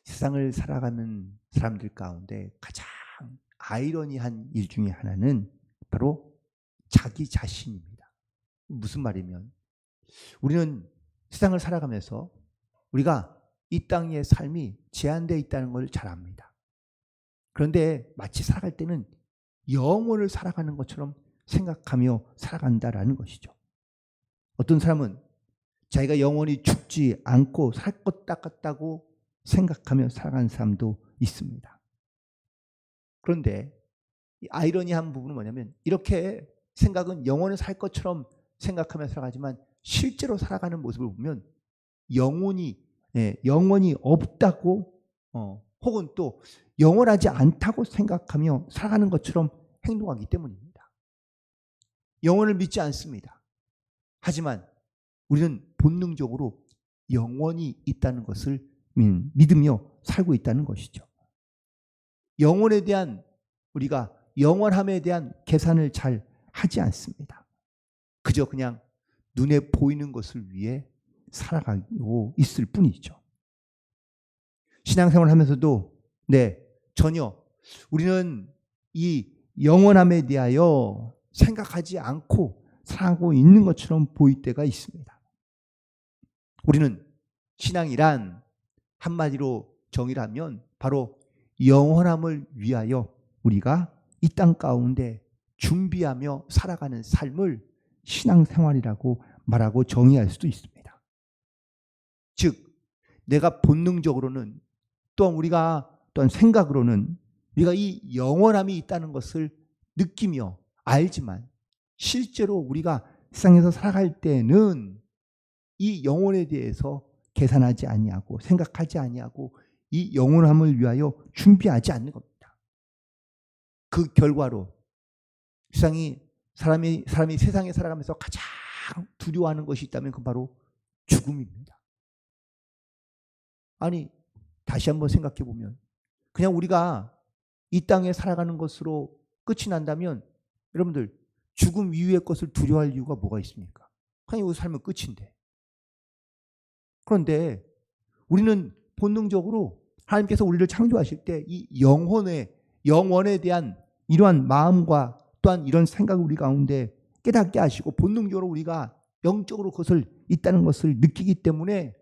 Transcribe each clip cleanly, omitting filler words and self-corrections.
세상을 살아가는 사람들 가운데 가장 아이러니한 일 중에 하나는 바로 자기 자신입니다. 무슨 말이면 우리는 세상을 살아가면서 우리가 이 땅의 삶이 제한되어 있다는 걸 잘 압니다. 그런데 마치 살아갈 때는 영원을 살아가는 것처럼 생각하며 살아간다라는 것이죠. 어떤 사람은 자기가 영원히 죽지 않고 살 것 같다고 생각하며 살아가는 사람도 있습니다. 그런데 이 아이러니한 부분은 뭐냐면 이렇게 생각은 영원히 살 것처럼 생각하며 살아가지만 실제로 살아가는 모습을 보면 영원히 없다고 혹은 또 영원하지 않다고 생각하며 살아가는 것처럼 행동하기 때문입니다. 영원을 믿지 않습니다. 하지만 우리는 본능적으로 영원이 있다는 것을 믿으며 살고 있다는 것이죠. 영원에 대한 우리가 영원함에 대한 계산을 잘 하지 않습니다. 그저 그냥 눈에 보이는 것을 위해 살아가고 있을 뿐이죠. 신앙생활을 하면서도 전혀 우리는 이 영원함에 대하여 생각하지 않고 살아가고 있는 것처럼 보일 때가 있습니다. 우리는 신앙이란 한마디로 정의를 하면 바로 영원함을 위하여 우리가 이 땅 가운데 준비하며 살아가는 삶을 신앙생활이라고 말하고 정의할 수도 있습니다. 즉 내가 본능적으로는 또한 우리가 또한 생각으로는 우리가 이 영원함이 있다는 것을 느끼며 알지만 실제로 우리가 세상에서 살아갈 때는 이 영혼에 대해서 계산하지 아니하고 생각하지 아니하고 이 영원함을 위하여 준비하지 않는 겁니다. 그 결과로 사람이 세상에 살아가면서 가장 두려워하는 것이 있다면 그건 바로 죽음입니다. 아니 다시 한번 생각해 보면 그냥 우리가 이 땅에 살아가는 것으로 끝이 난다면 여러분들 죽음 이후의 것을 두려워할 이유가 뭐가 있습니까? 그냥 여기 살면 끝인데. 그런데 우리는 본능적으로 하나님께서 우리를 창조하실 때 이 영원에 대한 이러한 마음과 또한 이런 생각을 우리 가운데 깨닫게 하시고 본능적으로 우리가 영적으로 그것을 있다는 것을 느끼기 때문에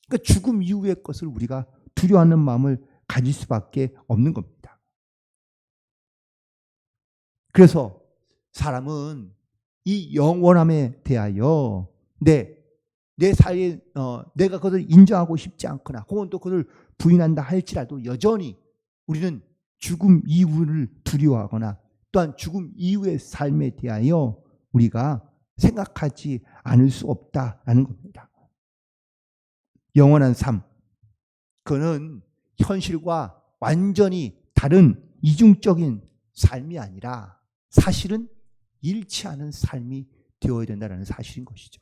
그러니까 죽음 이후의 것을 우리가 두려워하는 마음을 가질 수밖에 없는 겁니다. 그래서 사람은 이 영원함에 대하여 내 사이에 내가 그것을 인정하고 싶지 않거나 혹은 또 그것을 부인한다 할지라도 여전히 우리는 죽음 이후를 두려워하거나 또한 죽음 이후의 삶에 대하여 우리가 생각하지 않을 수 없다라는 겁니다. 영원한 삶, 그거는 현실과 완전히 다른 이중적인 삶이 아니라 사실은 일치하는 삶이 되어야 된다는 사실인 것이죠.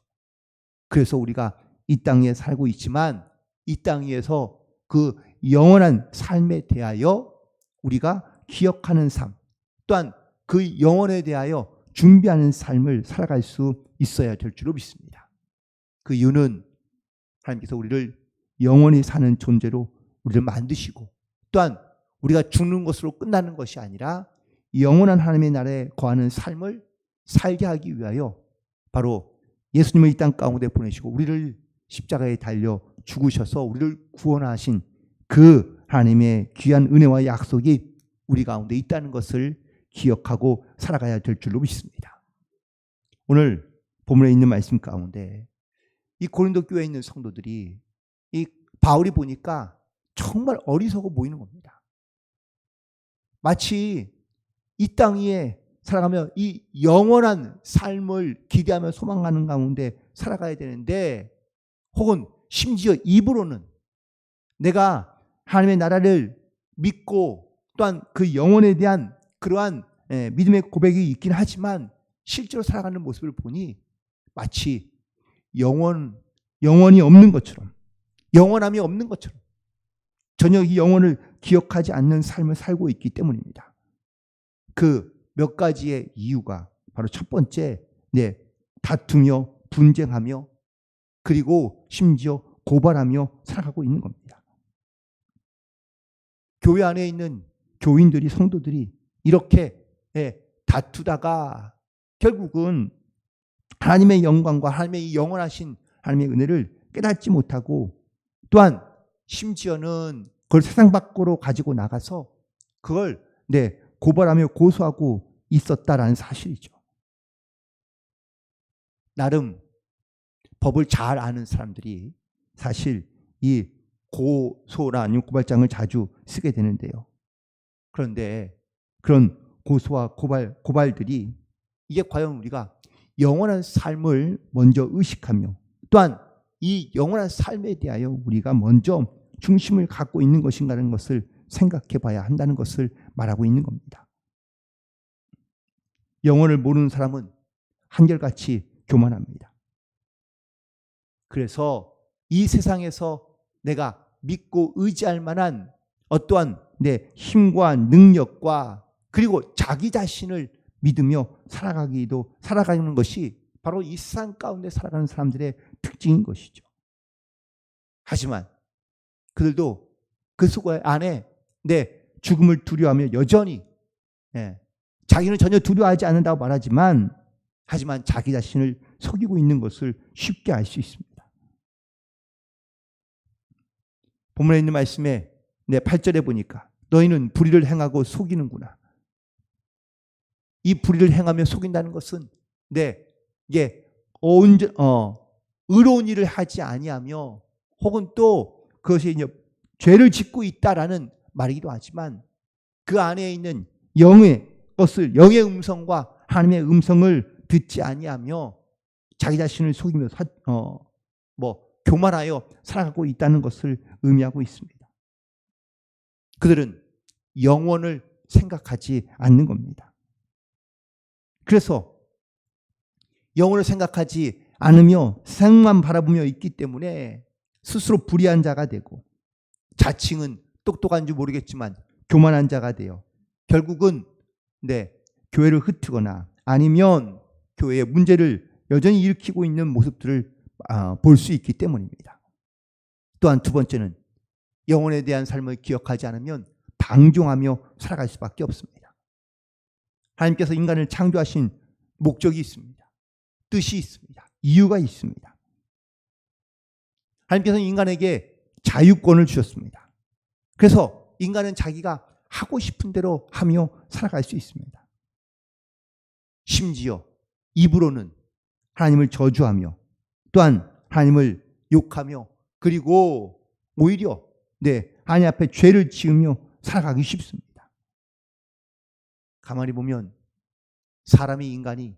그래서 우리가 이 땅에 살고 있지만 이 땅에서 그 영원한 삶에 대하여 우리가 기억하는 삶, 또한 그 영혼에 대하여 준비하는 삶을 살아갈 수 있어야 될 줄로 믿습니다. 그 이유는 하나님께서 우리를 영원히 사는 존재로 우리를 만드시고 또한 우리가 죽는 것으로 끝나는 것이 아니라 영원한 하나님의 나라에 거하는 삶을 살게 하기 위하여 바로 예수님을 이 땅 가운데 보내시고 우리를 십자가에 달려 죽으셔서 우리를 구원하신 그 하나님의 귀한 은혜와 약속이 우리 가운데 있다는 것을 기억하고 살아가야 될 줄로 믿습니다. 오늘 본문에 있는 말씀 가운데 이 고린도 교회에 있는 성도들이 이 바울이 보니까 정말 어리석어 보이는 겁니다. 마치 이 땅 위에 살아가며 이 영원한 삶을 기대하며 소망하는 가운데 살아가야 되는데 혹은 심지어 입으로는 내가 하나님의 나라를 믿고 또한 그 영혼에 대한 그러한 믿음의 고백이 있긴 하지만 실제로 살아가는 모습을 보니 마치 영원이 없는 것처럼 영원함이 없는 것처럼 전혀 이 영혼을 기억하지 않는 삶을 살고 있기 때문입니다. 그 몇 가지의 이유가 바로 첫 번째 다투며 분쟁하며 그리고 심지어 고발하며 살아가고 있는 겁니다. 교회 안에 있는 교인들이, 성도들이 이렇게 다투다가 결국은 하나님의 영광과 하나님의 이 영원하신 하나님의 은혜를 깨닫지 못하고, 또한 심지어는 그걸 세상 밖으로 가지고 나가서 그걸 고발하며 고소하고 있었다라는 사실이죠. 나름 법을 잘 아는 사람들이 사실 이 고소나 아니면 고발장을 자주 쓰게 되는데요. 그런데 그런 고소와 고발들이 이게 과연 우리가 영원한 삶을 먼저 의식하며, 또한 이 영원한 삶에 대하여 우리가 먼저 중심을 갖고 있는 것인가라는 것을 생각해 봐야 한다는 것을 말하고 있는 겁니다. 영혼을 모르는 사람은 한결같이 교만합니다. 그래서 이 세상에서 내가 믿고 의지할 만한 어떠한 내 힘과 능력과 그리고 자기 자신을 믿으며 살아가는 것이 바로 이 세상 가운데 살아가는 사람들의 특징인 것이죠. 하지만 그들도 그 속에 안에 죽음을 두려워하며 여전히 자기는 전혀 두려워하지 않는다고 말하지만, 하지만 자기 자신을 속이고 있는 것을 쉽게 알 수 있습니다. 본문에 있는 말씀에 8절에 보니까 너희는 불의를 행하고 속이는구나. 이 불의를 행하며 속인다는 것은 이게 의로운 일을 하지 아니하며, 혹은 또 그것이 이제 죄를 짓고 있다라는 말이기도 하지만, 그 안에 있는 영의 음성과 하나님의 음성을 듣지 아니하며 자기 자신을 속이며 교만하여 살아가고 있다는 것을 의미하고 있습니다. 그들은 영원을 생각하지 않는 겁니다. 그래서 영원을 생각하지 않으며 세상만 바라보며 있기 때문에 스스로 불의한 자가 되고, 자칭은 똑똑한 줄 모르겠지만 교만한 자가 되어 결국은 교회를 흩트거나 아니면 교회에 문제를 여전히 일으키고 있는 모습들을 볼 수 있기 때문입니다. 또한 두 번째는 영혼에 대한 삶을 기억하지 않으면 방종하며 살아갈 수밖에 없습니다. 하나님께서 인간을 창조하신 목적이 있습니다. 뜻이 있습니다. 이유가 있습니다. 하나님께서는 인간에게 자유권을 주셨습니다. 그래서 인간은 자기가 하고 싶은 대로 하며 살아갈 수 있습니다. 심지어 입으로는 하나님을 저주하며, 또한 하나님을 욕하며, 그리고 오히려 하나님 앞에 죄를 지으며 살아가기 쉽습니다. 가만히 보면 인간이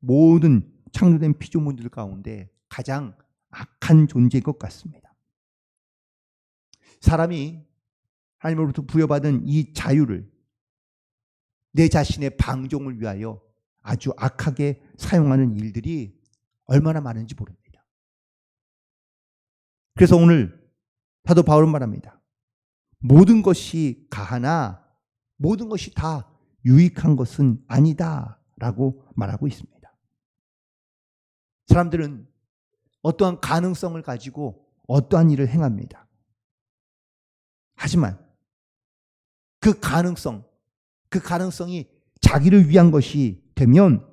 모든 창조된 피조물들 가운데 가장 악한 존재인 것 같습니다. 사람이 하나님으로부터 부여받은 이 자유를 내 자신의 방종을 위하여 아주 악하게 사용하는 일들이 얼마나 많은지 모릅니다. 그래서 오늘 사도 바울은 말합니다. 모든 것이 가하나 모든 것이 다 유익한 것은 아니다 라고 말하고 있습니다. 사람들은 어떠한 가능성을 가지고 어떠한 일을 행합니다. 하지만 그 가능성이 자기를 위한 것이 되면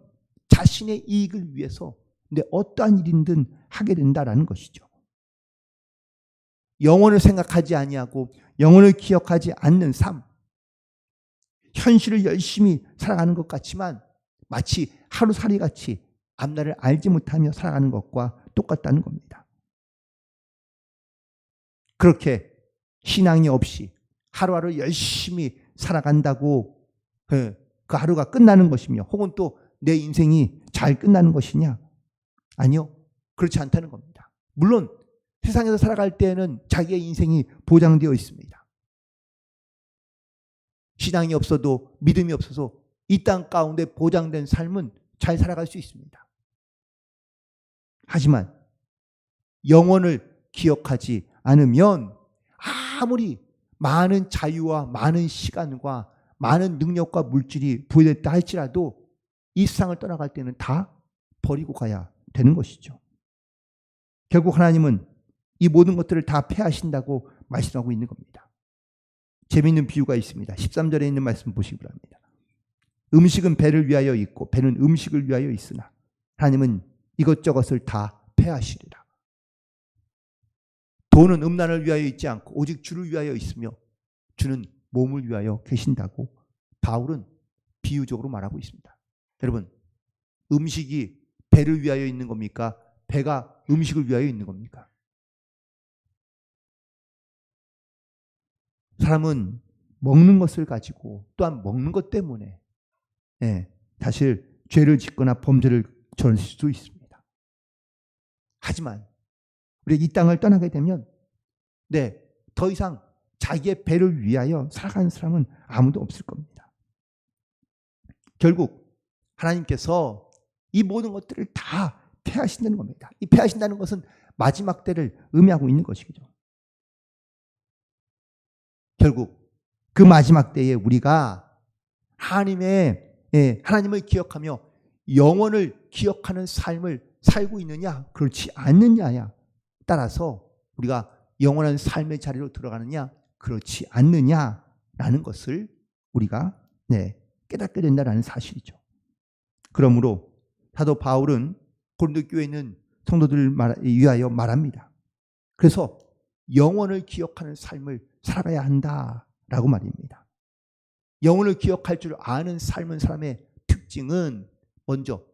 자신의 이익을 위해서 어떠한 일이든 하게 된다라는 것이죠. 영혼을 생각하지 아니하고 영혼을 기억하지 않는 삶, 현실을 열심히 살아가는 것 같지만 마치 하루살이같이 앞날을 알지 못하며 살아가는 것과 똑같다는 겁니다. 그렇게 신앙이 없이 하루하루 열심히 살아간다고 그 하루가 끝나는 것이며, 혹은 또 내 인생이 잘 끝나는 것이냐? 아니요. 그렇지 않다는 겁니다. 물론 세상에서 살아갈 때에는 자기의 인생이 보장되어 있습니다. 신앙이 없어도, 믿음이 없어서 이 땅 가운데 보장된 삶은 잘 살아갈 수 있습니다. 하지만 영혼을 기억하지 않으면 아무리 많은 자유와 많은 시간과 많은 능력과 물질이 부여됐다 할지라도 이 세상을 떠나갈 때는 다 버리고 가야 되는 것이죠. 결국 하나님은 이 모든 것들을 다 패하신다고 말씀하고 있는 겁니다. 재미있는 비유가 있습니다. 13절에 있는 말씀 보시기 바랍니다. 음식은 배를 위하여 있고 배는 음식을 위하여 있으나 하나님은 이것저것을 다 패하시리라. 돈은 음란을 위하여 있지 않고 오직 주를 위하여 있으며 주는 몸을 위하여 계신다고 바울은 비유적으로 말하고 있습니다. 여러분, 음식이 배를 위하여 있는 겁니까? 배가 음식을 위하여 있는 겁니까? 사람은 먹는 것을 가지고 또한 먹는 것 때문에 사실 죄를 짓거나 범죄를 저질 수도 있습니다. 하지만 우리가 이 땅을 떠나게 되면 더 이상 자기의 배를 위하여 살아가는 사람은 아무도 없을 겁니다. 결국 하나님께서 이 모든 것들을 다 패하신다는 겁니다. 이 패하신다는 것은 마지막 때를 의미하고 있는 것이죠. 결국 그 마지막 때에 우리가 하나님을 기억하며 영원을 기억하는 삶을 살고 있느냐 그렇지 않느냐에 따라서 우리가 영원한 삶의 자리로 들어가느냐 그렇지 않느냐라는 것을 우리가 깨닫게 된다는 사실이죠. 그러므로 사도 바울은 고린도 교회에 있는 성도들을 위하여 말합니다. 그래서 영원을 기억하는 삶을 살아가야 한다라고 말입니다. 영혼을 기억할 줄 아는 삶은 사람의 특징은 먼저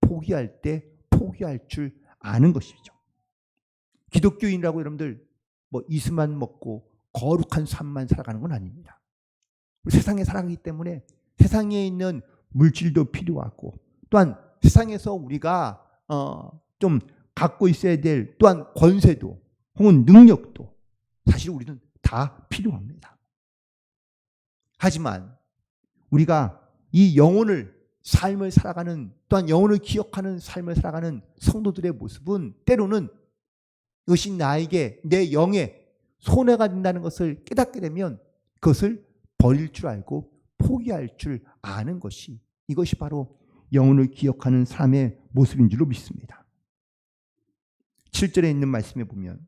포기할 때 포기할 줄 아는 것이죠. 기독교인이라고 여러분들 이슬만 먹고 거룩한 삶만 살아가는 건 아닙니다. 세상에 살아가기 때문에 세상에 있는 물질도 필요하고 또한 세상에서 우리가 좀 갖고 있어야 될 또한 권세도 혹은 능력도 사실 우리는 다 필요합니다. 하지만 우리가 이 영혼을 삶을 살아가는 또한 영혼을 기억하는 삶을 살아가는 성도들의 모습은 때로는 이것이 나에게 내 영에 손해가 된다는 것을 깨닫게 되면 그것을 버릴 줄 알고 포기할 줄 아는 것이 이것이 바로 영혼을 기억하는 사람의 모습인 줄로 믿습니다. 7절에 있는 말씀에 보면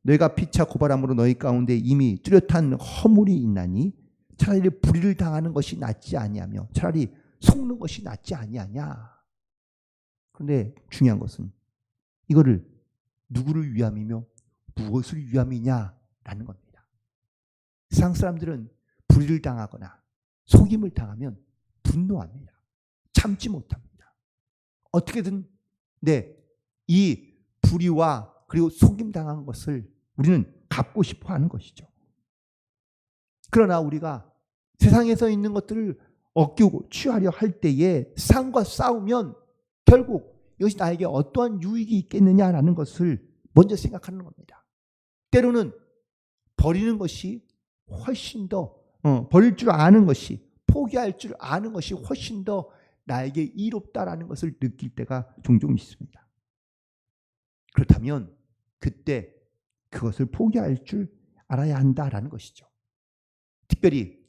너희가 피차 고발함으로 너희 가운데 이미 뚜렷한 허물이 있나니 차라리 불의를 당하는 것이 낫지 아니하며 차라리 속는 것이 낫지 아니하냐. 그런데 중요한 것은 이거를 누구를 위함이며 무엇을 위함이냐라는 겁니다. 세상 사람들은 불의를 당하거나 속임을 당하면 분노합니다. 참지 못합니다. 어떻게든 이 불의와 그리고 속임 당한 것을 우리는 갚고 싶어 하는 것이죠. 그러나 우리가 세상에서 있는 것들을 얻기고 취하려 할 때에 세상과 싸우면 결국 이것이 나에게 어떠한 유익이 있겠느냐라는 것을 먼저 생각하는 겁니다. 때로는 버리는 것이 훨씬 더 버릴 줄 아는 것이 포기할 줄 아는 것이 훨씬 더 나에게 이롭다라는 것을 느낄 때가 종종 있습니다. 그렇다면 그때 그것을 포기할 줄 알아야 한다라는 것이죠. 특별히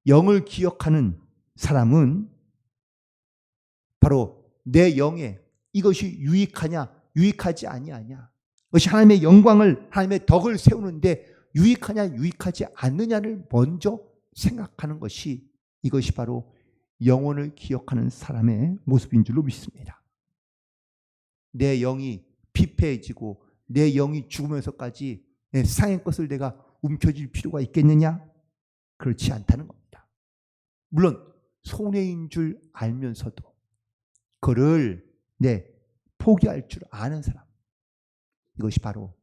영을 기억하는 사람은 바로 내 영에 이것이 유익하냐 유익하지 아니하냐, 그것이 하나님의 영광을 하나님의 덕을 세우는데 유익하냐 유익하지 않느냐를 먼저 생각하는 것이 이것이 바로 영혼을 기억하는 사람의 모습인 줄로 믿습니다. 내 영이 피폐해지고 내 영이 죽으면서까지 세상의 것을 내가 움켜쥘 필요가 있겠느냐? 그렇지 않다는 겁니다. 물론 손해인 줄 알면서도 그를 포기할 줄 아는 사람, 이것이 바로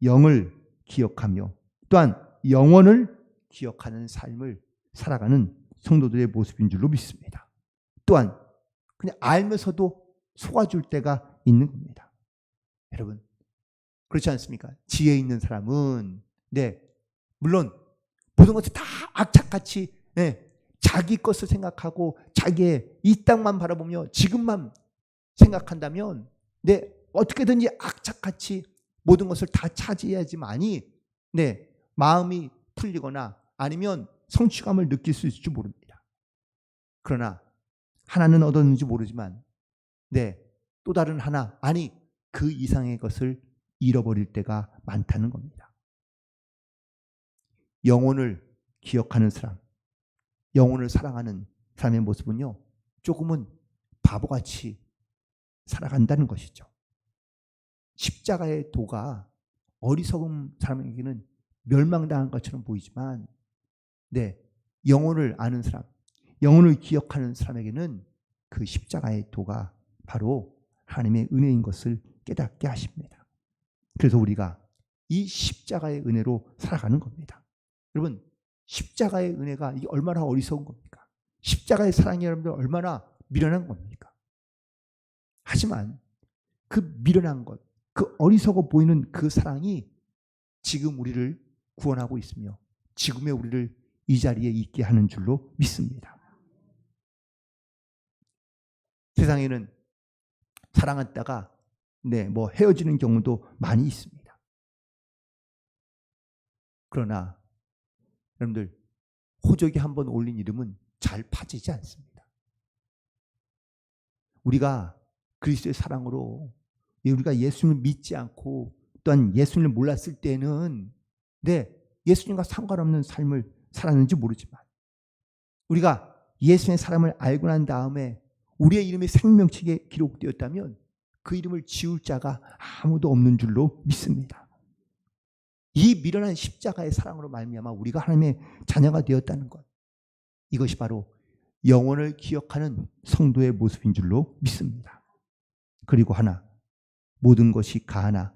영을 기억하며 또한 영혼을 기억하는 삶을 살아가는 성도들의 모습인 줄로 믿습니다. 또한 그냥 알면서도 속아줄 때가 있는 겁니다. 여러분, 그렇지 않습니까? 지혜 있는 사람은 물론 모든 것을 다 악착같이 자기 것을 생각하고 자기의 이 땅만 바라보며 지금만 생각한다면 어떻게든지 악착같이 모든 것을 다 차지해야지만이 마음이 풀리거나 아니면 성취감을 느낄 수 있을지 모릅니다. 그러나 하나는 얻었는지 모르지만 또 다른 하나, 아니 그 이상의 것을 잃어버릴 때가 많다는 겁니다. 영혼을 기억하는 사람, 영혼을 사랑하는 사람의 모습은요, 조금은 바보같이 살아간다는 것이죠. 십자가의 도가 어리석은 사람에게는 멸망당한 것처럼 보이지만, 네, 영혼을 아는 사람, 영혼을 기억하는 사람에게는 그 십자가의 도가 바로 하나님의 은혜인 것을 깨닫게 하십니다. 그래서 우리가 이 십자가의 은혜로 살아가는 겁니다. 여러분, 십자가의 은혜가 이게 얼마나 어리석은 겁니까? 십자가의 사랑이 여러분들 얼마나 미련한 겁니까? 하지만 그 미련한 것, 그 어리석어 보이는 그 사랑이 지금 우리를 구원하고 있으며 지금의 우리를 이 자리에 있게 하는 줄로 믿습니다. 세상에는 사랑했다가 헤어지는 경우도 많이 있습니다. 그러나 여러분들, 호적이 한번 올린 이름은 잘 파지지 않습니다. 우리가 그리스도의 사랑으로, 우리가 예수님을 믿지 않고 또한 예수님을 몰랐을 때는 예수님과 상관없는 삶을 살았는지 모르지만, 우리가 예수님의 사랑을 알고 난 다음에 우리의 이름이 생명책에 기록되었다면 그 이름을 지울 자가 아무도 없는 줄로 믿습니다. 이 미련한 십자가의 사랑으로 말미암아 우리가 하나님의 자녀가 되었다는 것, 이것이 바로 영혼을 기억하는 성도의 모습인 줄로 믿습니다. 그리고 하나, 모든 것이 가하나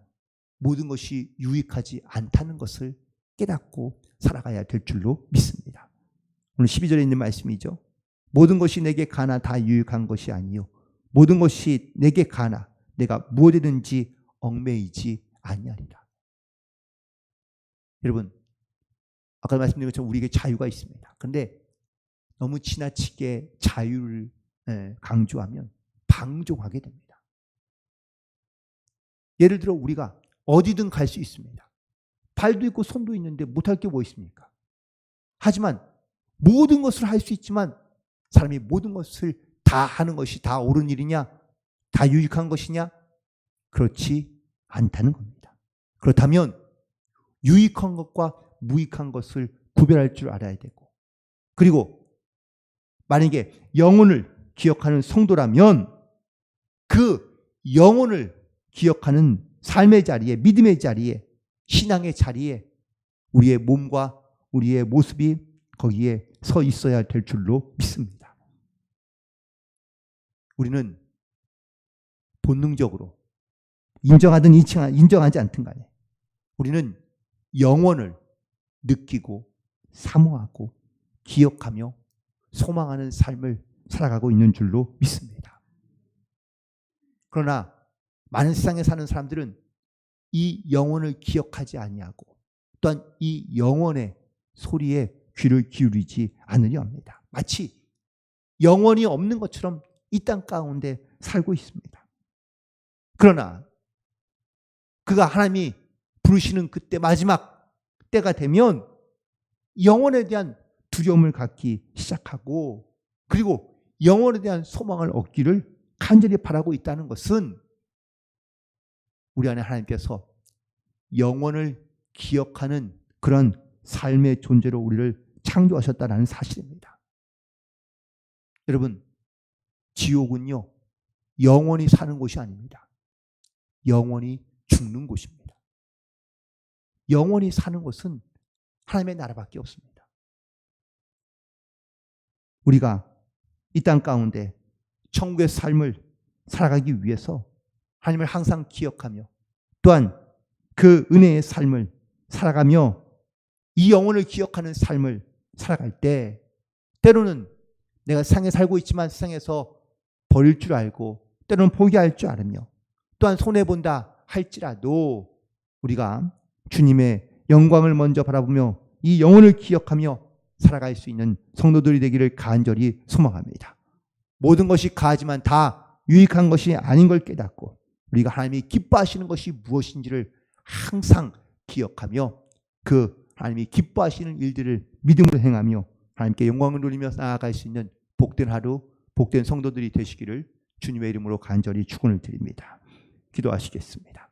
모든 것이 유익하지 않다는 것을 깨닫고 살아가야 될 줄로 믿습니다. 오늘 12절에 있는 말씀이죠. 모든 것이 내게 가나 다 유익한 것이 아니요 모든 것이 내게 가나 내가 무엇이든지 얽매이지 아니하리라. 여러분, 아까 말씀드린 것처럼 우리에게 자유가 있습니다. 그런데 너무 지나치게 자유를 강조하면 방종하게 됩니다. 예를 들어 우리가 어디든 갈 수 있습니다. 발도 있고 손도 있는데 못할 게 뭐 있습니까? 하지만 모든 것을 할 수 있지만 사람이 모든 것을 다 하는 것이 다 옳은 일이냐? 다 유익한 것이냐? 그렇지 않다는 겁니다. 그렇다면 유익한 것과 무익한 것을 구별할 줄 알아야 되고, 그리고 만약에 영혼을 기억하는 성도라면 그 영혼을 기억하는 삶의 자리에, 믿음의 자리에, 신앙의 자리에 우리의 몸과 우리의 모습이 거기에 서 있어야 될 줄로 믿습니다. 우리는 본능적으로 인정하든 인정하지 않든 간에 우리는 영혼을 느끼고 사모하고 기억하며 소망하는 삶을 살아가고 있는 줄로 믿습니다. 그러나 많은 세상에 사는 사람들은 이 영혼을 기억하지 아니하고 또한 이 영혼의 소리에 귀를 기울이지 않으려 합니다. 마치 영혼이 없는 것처럼 이 땅 가운데 살고 있습니다. 그러나 그가 하나님이 부르시는 그때 마지막 때가 되면 영혼에 대한 두려움을 갖기 시작하고, 그리고 영혼에 대한 소망을 얻기를 간절히 바라고 있다는 것은 우리 안에 하나님께서 영혼을 기억하는 그런 삶의 존재로 우리를 창조하셨다는 사실입니다. 여러분, 지옥은요, 영원히 사는 곳이 아닙니다. 영원히 죽는 곳입니다. 영원히 사는 곳은 하나님의 나라밖에 없습니다. 우리가 이 땅 가운데 천국의 삶을 살아가기 위해서 하나님을 항상 기억하며 또한 그 은혜의 삶을 살아가며 이 영혼을 기억하는 삶을 살아갈 때 때로는 내가 세상에 살고 있지만 세상에서 버릴 줄 알고 때로는 포기할 줄 알으며 또한 손해본다 할지라도 우리가 주님의 영광을 먼저 바라보며 이 영혼을 기억하며 살아갈 수 있는 성도들이 되기를 간절히 소망합니다. 모든 것이 가하지만 다 유익한 것이 아닌 걸 깨닫고 우리가 하나님이 기뻐하시는 것이 무엇인지를 항상 기억하며 그 하나님이 기뻐하시는 일들을 믿음으로 행하며 하나님께 영광을 돌리며 나아갈 수 있는 복된 하루, 복된 성도들이 되시기를 주님의 이름으로 간절히 축원을 드립니다. 기도하시겠습니다.